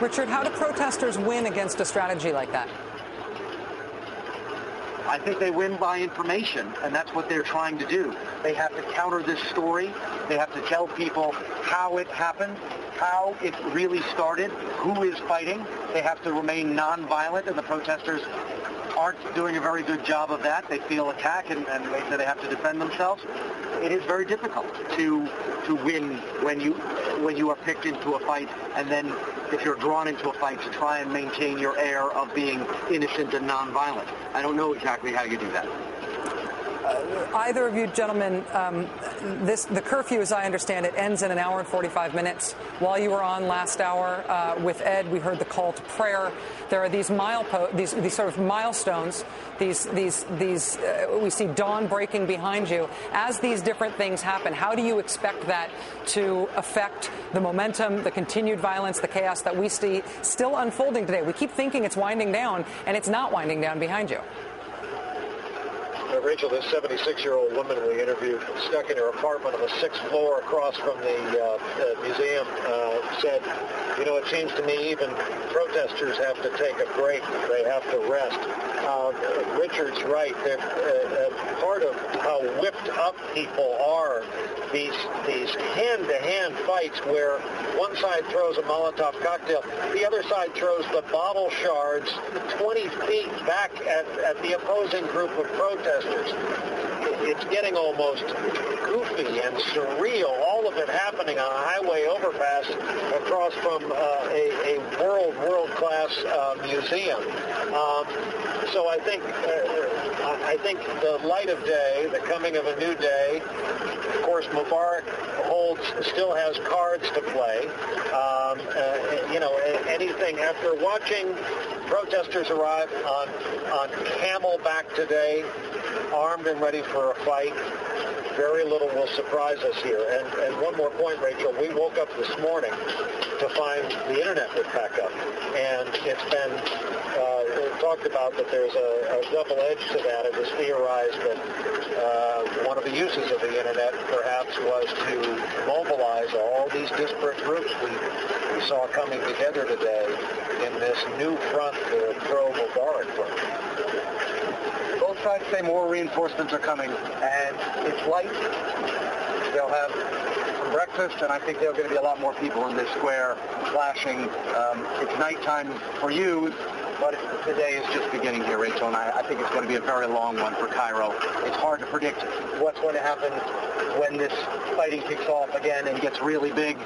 Richard, how do protesters win against a strategy like that? I think they win by information, and that's what they're trying to do. They have to counter this story. They have to tell people how it happened, how it really started, who is fighting. They have to remain nonviolent, and the protesters aren't doing a very good job of that. They feel attacked, and they say they have to defend themselves. It is very difficult to win when you are picked into a fight, and then if you're drawn into a fight, to try and maintain your air of being innocent and nonviolent. I don't know exactly how you do that. Either of you gentlemen, the curfew, as I understand it, ends in an hour and 45 minutes. While you were on last hour with Ed, we heard the call to prayer. There are these these sort of milestones. We see dawn breaking behind you. As these different things happen, how do you expect that to affect the momentum, the continued violence, the chaos that we see still unfolding today? We keep thinking it's winding down, and it's not winding down behind you. Rachel, this 76-year-old woman we interviewed, stuck in her apartment on the 6th floor across from the museum, said, you know, it seems to me even protesters have to take a break. They have to rest. Richard's right. Part of how whipped up people are, these hand-to-hand fights where one side throws a Molotov cocktail, the other side throws the bottle shards 20 feet back at the opposing group of protesters. It's getting almost goofy and surreal, all of it happening on a highway overpass across from a world-class museum. So I think the light of day, the coming of a new day, of course, Mubarak still has cards to play. Anything after watching protesters arrive on Camelback today, armed and ready for a fight, very little will surprise us here. And one more point, Rachel, we woke up this morning to find the internet was back up. And it's been talked about that there's a double edge to that. It was theorized that one of the uses of the internet perhaps was to mobilize all these disparate groups we saw coming together today in this new front, the pro-Mubarak front. Both sides say more reinforcements are coming, and it's light. They'll have some breakfast, and I think there are going to be a lot more people in this square flashing. It's nighttime for you, but the day is just beginning here, Rachel, and I think it's going to be a very long one for Cairo. It's hard to predict what's going to happen when this fighting kicks off again and gets really big,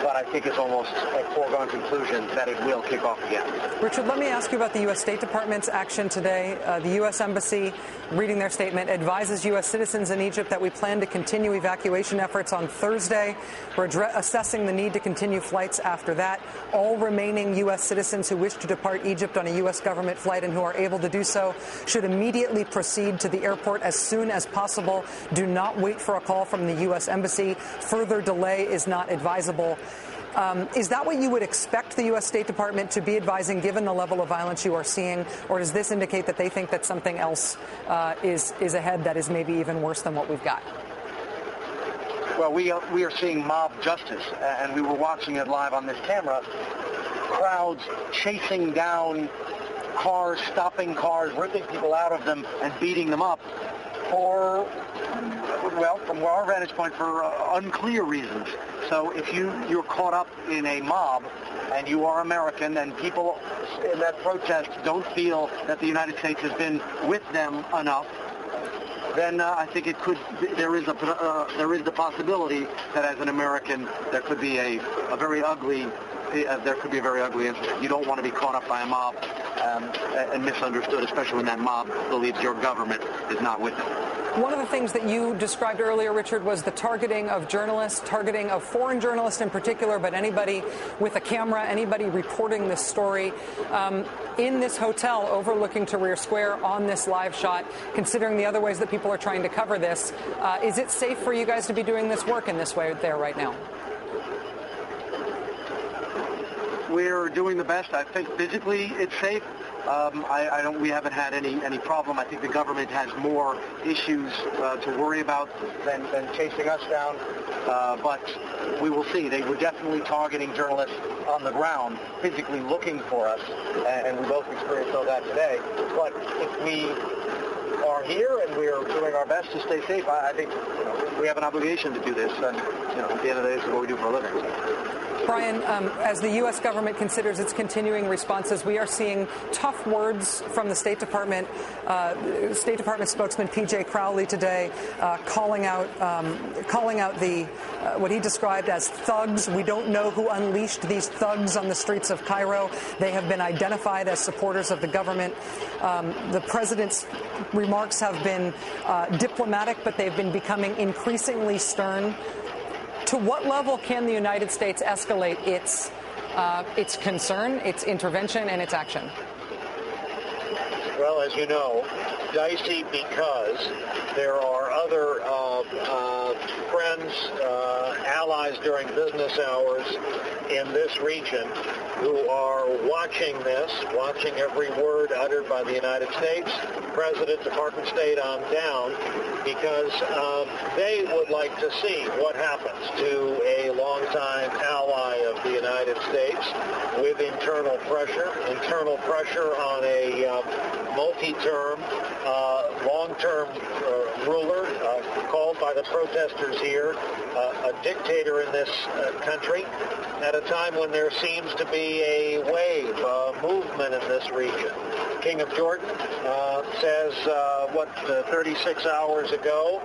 but I think it's almost a foregone conclusion that it will kick off again. Richard, let me ask you about the U.S. State Department's action today. The U.S. Embassy, reading their statement, advises U.S. citizens in Egypt that we plan to continue evacuation efforts on Thursday. We're assessing the need to continue flights after that. All remaining U.S. citizens who wish to depart Egypt on a U.S. government flight and who are able to do so should immediately proceed to the airport as soon as possible. Do not wait for a call from the U.S. Embassy. Further delay is not advisable. Is that what you would expect the U.S. State Department to be advising, given the level of violence you are seeing, or does this indicate that they think that something else is ahead that is maybe even worse than what we've got? Well, we are seeing mob justice, and we were watching it live on this camera. Crowds chasing down cars, stopping cars, ripping people out of them, and beating them up for, well, from our vantage point, for unclear reasons. So if you're caught up in a mob and you are American and people in that protest don't feel that the United States has been with them enough, then I think there is the possibility that as an American there could be a very ugly incident. You don't want to be caught up by a mob and misunderstood, especially when that mob believes your government is not with them. One of the things that you described earlier, Richard, was the targeting of journalists, targeting of foreign journalists in particular, but anybody with a camera, anybody reporting this story. In this hotel overlooking Tahrir Square on this live shot, considering the other ways that people are trying to cover this, is it safe for you guys to be doing this work in this way there right now? we're doing the best. I think physically it's safe. We haven't had any problem. I think the government has more issues to worry about than chasing us down. But we will see. They were definitely targeting journalists on the ground, physically looking for us, and we both experienced all that today. But if we are here and we are doing our best to stay safe, I think we have an obligation to do this. And at the end of the day, this is what we do for a living. Brian, as the U.S. government considers its continuing responses, we are seeing tough words from the State Department. State Department spokesman P.J. Crowley today calling out the what he described as thugs. We don't know who unleashed these thugs on the streets of Cairo. They have been identified as supporters of the government. The president's remarks have been diplomatic, but they've been becoming increasingly stern. To what level can the United States escalate its concern, its intervention, and its action? Well, as you know, dicey because there are other friends, allies during business hours in this region who are watching this, watching every word uttered by the United States, President, Department of State on down, because they would like to see what happens to a longtime ally of the United States with internal pressure on a multi-term, long-term ruler called by the protesters here a dictator in this country at a time when there seems to be a wave, a movement in this region. King of Jordan says, 36 hours ago,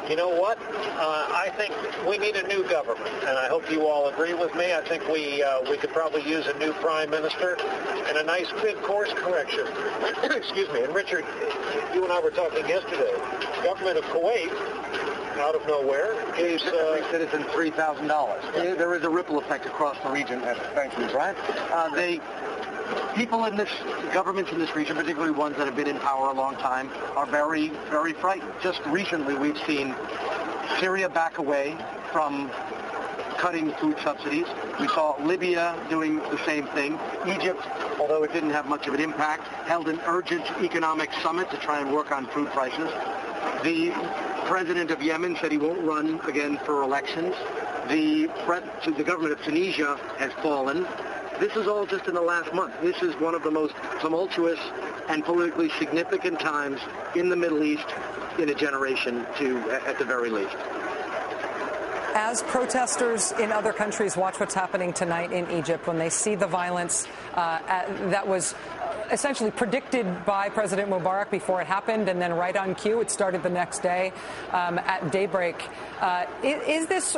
you know what? I think we need a new government, and I hope you all agree with me. I think we could probably use a new prime minister and a nice big course correction. Excuse me. And Richard, you and I were talking yesterday. The government of Kuwait, out of nowhere, gave citizens $3,000. Yeah. There is a ripple effect across the region. Thank you, Brian. People in this, governments in this region, particularly ones that have been in power a long time, are very, very frightened. Just recently, we've seen Syria back away from cutting food subsidies. We saw Libya doing the same thing. Egypt, although it didn't have much of an impact, held an urgent economic summit to try and work on food prices. The president of Yemen said he won't run again for elections. The government of Tunisia has fallen. This is all just in the last month. This is one of the most tumultuous and politically significant times in the Middle East in a generation, at the very least. As protesters in other countries watch what's happening tonight in Egypt, when they see the violence that was essentially predicted by President Mubarak before it happened, and then right on cue, it started the next day at daybreak. Is this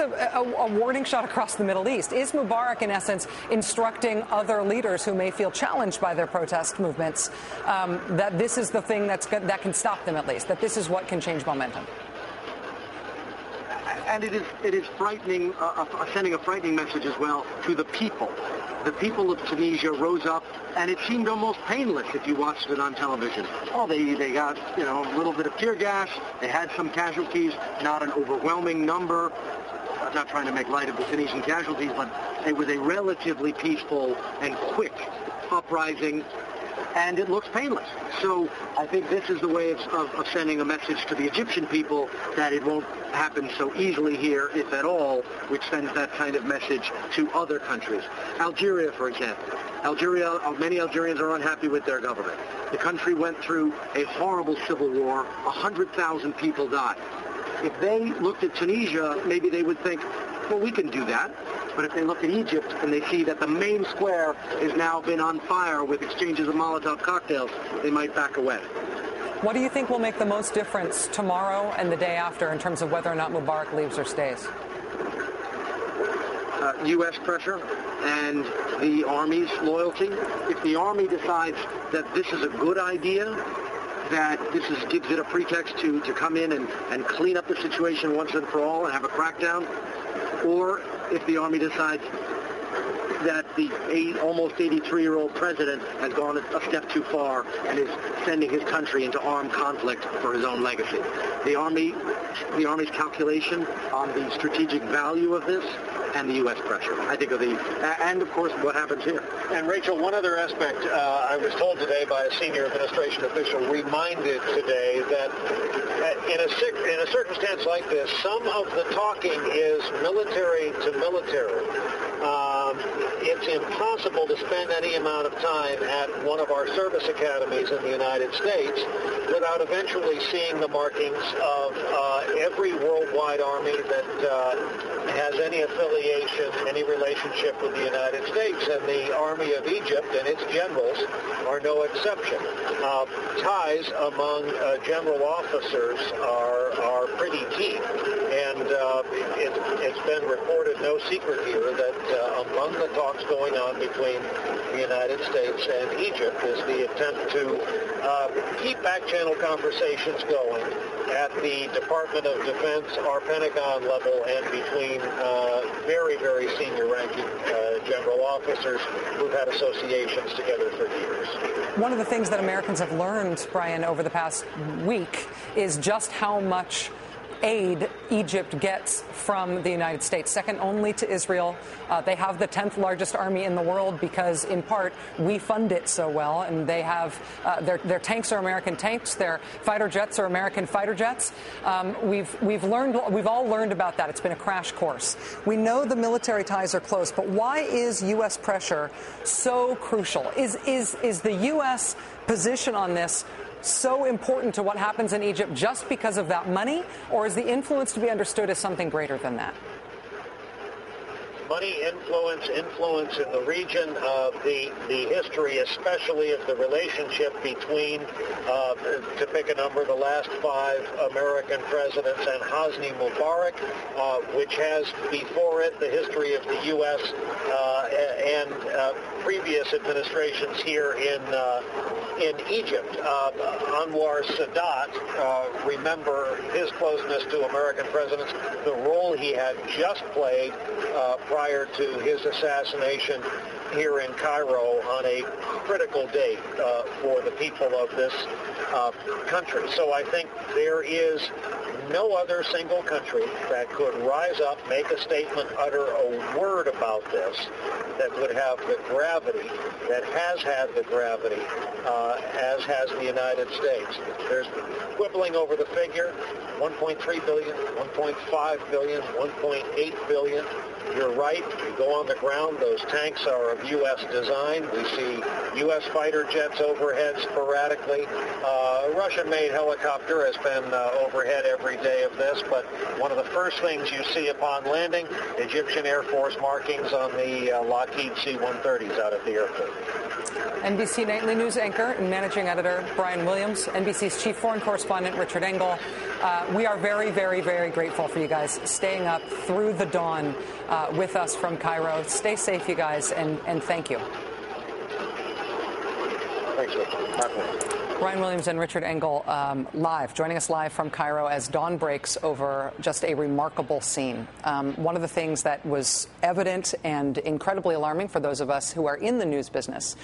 a warning shot across the Middle East? Is Mubarak, in essence, instructing other leaders who may feel challenged by their protest movements that this is the thing that can stop them, at least, that this is what can change momentum? And it is frightening, sending a frightening message as well to the people. The people of Tunisia rose up, and it seemed almost painless if you watched it on television. Oh, they got, a little bit of tear gas. They had some casualties, not an overwhelming number. I'm not trying to make light of the Tunisian casualties, but it was a relatively peaceful and quick uprising, and it looks painless. So I think this is the way of sending a message to the Egyptian people that it won't happen so easily here, if at all, which sends that kind of message to other countries. Algeria, for example. Many Algerians are unhappy with their government. The country went through a horrible civil war. 100,000 people died. If they looked at Tunisia, maybe they would think, well, we can do that. But if they look at Egypt and they see that the main square has now been on fire with exchanges of Molotov cocktails, they might back away. What do you think will make the most difference tomorrow and the day after in terms of whether or not Mubarak leaves or stays? U.S. pressure and the Army's loyalty. If the Army decides that this is a good idea, that gives it a pretext to come in and clean up the situation once and for all and have a crackdown, or if the Army decides that the almost 83-year-old president has gone a step too far and is sending his country into armed conflict for his own legacy. The Army's calculation on the strategic value of this and the U.S. pressure, I think, and of course what happens here. And Rachel, one other aspect I was told today by a senior administration official reminded today that in a circumstance like this, some of the talking is military to military. It's impossible to spend any amount of time at one of our service academies in the United States without eventually seeing the markings of every worldwide army that has any affiliation, any relationship with the United States, and the Army of Egypt and its generals are no exception. Ties among general officers are pretty deep, and it's been reported, no secret here, that among the talks going on between the United States and Egypt is the attempt to keep back-channel conversations going at the Department of Defense, our Pentagon level, and between very, very senior-ranking general officers who've had associations together for years. One of the things that Americans have learned, Brian, over the past week is just how much aid Egypt gets from the United States, second only to Israel. They have the 10th largest army in the world because, in part, we fund it so well, and they have their tanks are American tanks, their fighter jets are American fighter jets. We've all learned about that. It's been a crash course. We know the military ties are close, but why is U.S. pressure so crucial? Is the U.S. position on this so important to what happens in Egypt just because of that money, or is the influence to be understood as something greater than that? Money, influence in the region, the history, especially of the relationship between, to pick a number, the last 5 American presidents and Hosni Mubarak, which has before it the history of the U.S. And previous administrations here in Egypt. Anwar Sadat, remember his closeness to American presidents, the role he had just played prior to his assassination here in Cairo on a critical date for the people of this country. So I think there is no other single country that could rise up, make a statement, utter a word about this that would have the gravity, that has had the gravity, as has the United States. There's quibbling over the figure, 1.3 billion, 1.5 billion, 1.8 billion. You're right. You go on the ground, those tanks are of U.S. design. We see U.S. fighter jets overhead sporadically. Russian-made helicopter has been overhead every day of this, but one of the first things you see upon landing, Egyptian Air Force markings on the Lockheed C-130s out at the airport. NBC Nightly News anchor and managing editor Brian Williams, NBC's chief foreign correspondent Richard Engel. We are very, very, very grateful for you guys staying up through the dawn with us from Cairo. Stay safe, you guys, and thank you. Thanks, Richard. Brian Williams and Richard Engel joining us live from Cairo as dawn breaks over just a remarkable scene. One of the things that was evident and incredibly alarming for those of us who are in the news business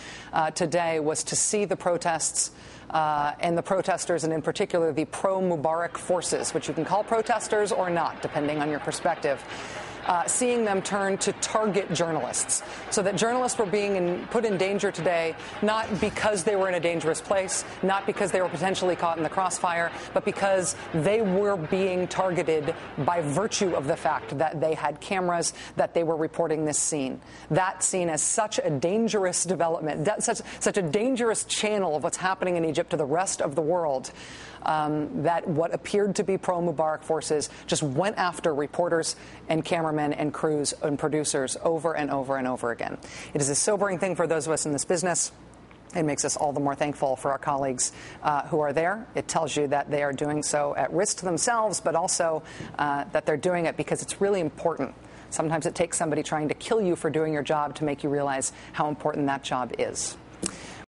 today was to see the protests and the protesters, and in particular the pro-Mubarak forces, which you can call protesters or not, depending on your perspective. Seeing them turn to target journalists, so that journalists were being put in danger today, not because they were in a dangerous place, not because they were potentially caught in the crossfire, but because they were being targeted by virtue of the fact that they had cameras, that they were reporting this scene. That scene as such a dangerous development, such a dangerous channel of what's happening in Egypt to the rest of the world. That what appeared to be pro-Mubarak forces just went after reporters and cameramen and crews and producers over and over and over again. It is a sobering thing for those of us in this business. It makes us all the more thankful for our colleagues who are there. It tells you that they are doing so at risk to themselves, but also that they're doing it because it's really important. Sometimes it takes somebody trying to kill you for doing your job to make you realize how important that job is.